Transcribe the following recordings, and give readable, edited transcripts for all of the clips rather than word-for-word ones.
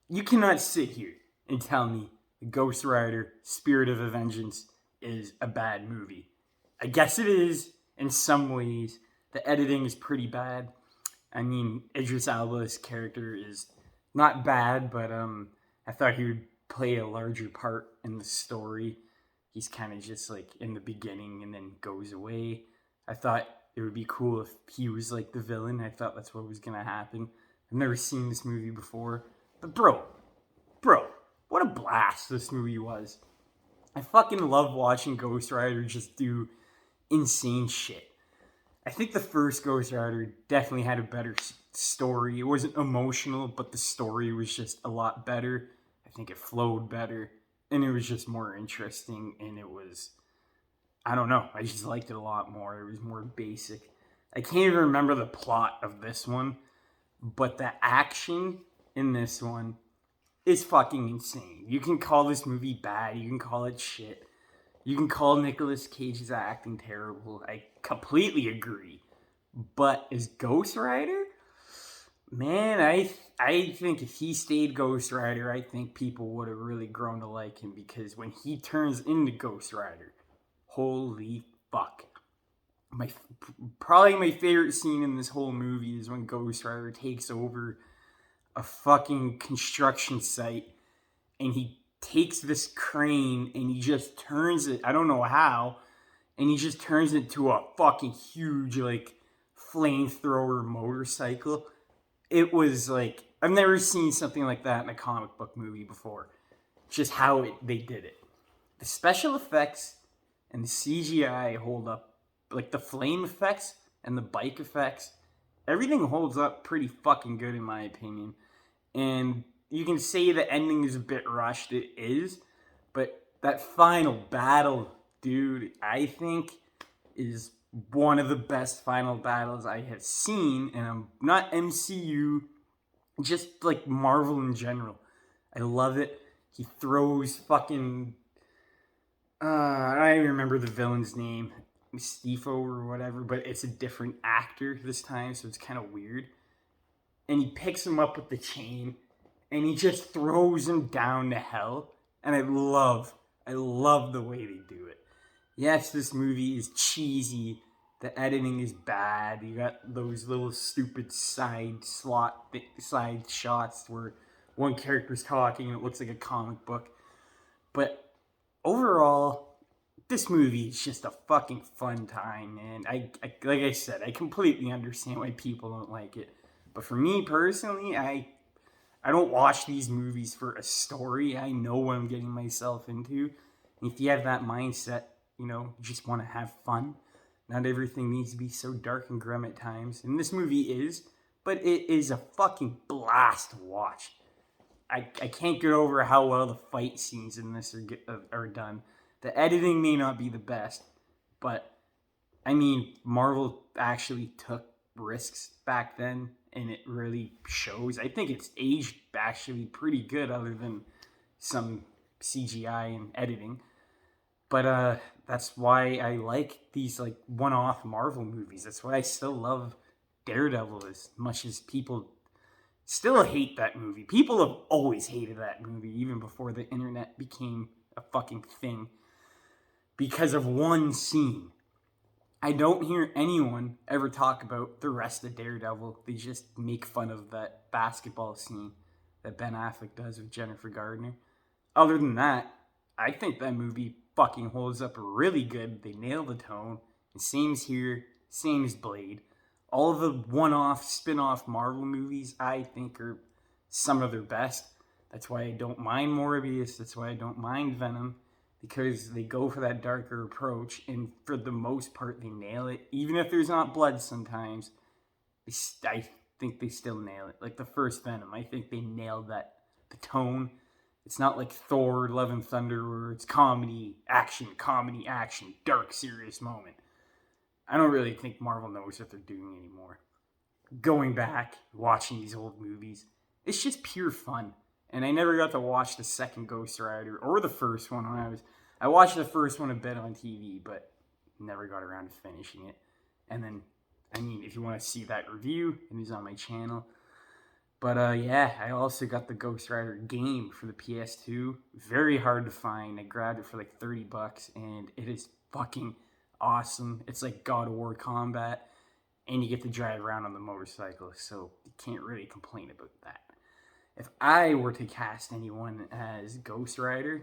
You cannot sit here and tell me Ghost Rider Spirit of a Vengeance is a bad movie. I guess it is in some ways. The editing is pretty bad. I mean, Idris Elba's character is not bad, but I thought he would play a larger part in the story. He's kind of just like in the beginning and then goes away. I thought it would be cool if he was like the villain. I thought that's what was gonna happen. I've never seen this movie before, but bro, what a blast this movie was. I fucking love watching Ghost Rider just do insane shit. I think the first Ghost Rider definitely had a better story. It wasn't emotional, but the story was just a lot better. I think it flowed better, and it was just more interesting, and it was, I don't know, I just liked it a lot more. It was more basic. I can't even remember the plot of this one, but the action in this one is fucking insane. You can call this movie bad, you can call it shit, you can call Nicolas Cage's acting terrible. I completely agree. But as Ghost Rider, man, I think if he stayed Ghost Rider, I think people would have really grown to like him because when he turns into Ghost Rider, holy fuck. My Probably my favorite scene in this whole movie is when Ghost Rider takes over a fucking construction site and he takes this crane and he just turns it, I don't know how, and he just turns it to a fucking huge like flamethrower motorcycle. It was like I've never seen something like that in a comic book movie before. Just how they did it. The special effects and the CGI hold up. Like the flame effects and the bike effects, everything holds up pretty fucking good in my opinion. And you can say the ending is a bit rushed. It is, but that final battle, dude, I think is one of the best final battles I have seen, and I'm not MCU, just like Marvel in general. I love it. He throws fucking I don't even remember the villain's name, Stefo or whatever, but it's a different actor this time, so it's kind of weird. And he picks him up with the chain, and he just throws him down to hell. And I love the way they do it. Yes, this movie is cheesy. The editing is bad. You got those little stupid side shots where one character's talking and it looks like a comic book. But overall, this movie is just a fucking fun time, and like I said, I completely understand why people don't like it. But for me personally, I don't watch these movies for a story. I know what I'm getting myself into. And if you have that mindset, you just want to have fun. Not everything needs to be so dark and grim at times. And this movie is, but it is a fucking blast to watch. I can't get over how well the fight scenes in this are done. The editing may not be the best, but I mean, Marvel actually took risks back then, and it really shows. I think it's aged actually pretty good, other than some CGI and editing. But that's why I like these like one-off Marvel movies. That's why I still love Daredevil as much as people still hate that movie. People have always hated that movie, even before the internet became a fucking thing, because of one scene. I don't hear anyone ever talk about the rest of Daredevil. They just make fun of that basketball scene that Ben Affleck does with Jennifer Gardner. Other than that, I think that movie fucking holds up really good. They nail the tone. And same's here, same as Blade. All of the one-off, spin-off Marvel movies, I think, are some of their best. That's why I don't mind Morbius. That's why I don't mind Venom, because they go for that darker approach, and for the most part, they nail it. Even if there's not blood sometimes, I think they still nail it. Like the first Venom, I think they nailed that. The tone. It's not like Thor, Love and Thunder, where it's comedy, action, dark, serious moment. I don't really think Marvel knows what they're doing anymore. Going back, watching these old movies, it's just pure fun. And I never got to watch the second Ghost Rider or the first one when I watched the first one a bit on TV, but never got around to finishing it. And then, I mean, if you want to see that review, it is on my channel. But yeah, I also got the Ghost Rider game for the PS2. Very hard to find. I grabbed it for like $30, and it is fucking awesome. It's like God of War combat, and you get to drive around on the motorcycle, so you can't really complain about that. If I were to cast anyone as Ghost Rider,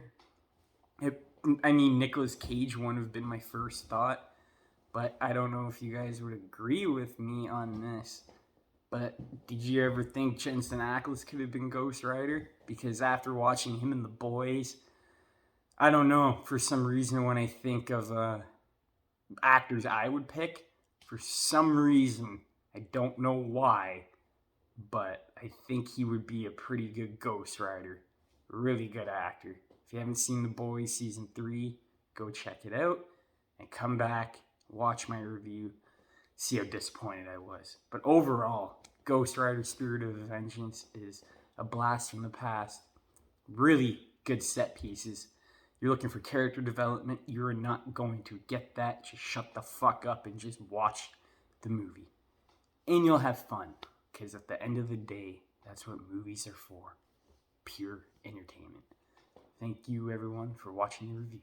it, I mean, Nicolas Cage would have been my first thought, but I don't know if you guys would agree with me on this. But did you ever think Jensen Ackles could have been Ghost Rider? Because after watching him in The Boys, I don't know. For some reason, when I think of actors I would pick, for some reason, I don't know why, but I think he would be a pretty good Ghost Rider. Really good actor. If you haven't seen The Boys season 3, go check it out and come back, watch my review, see how disappointed I was. But overall, Ghost Rider Spirit of Vengeance is a blast from the past. Really good set pieces. You're looking for character development, you're not going to get that. Just shut the fuck up and just watch the movie. And you'll have fun. Because at the end of the day, that's what movies are for. Pure entertainment. Thank you, everyone, for watching the review.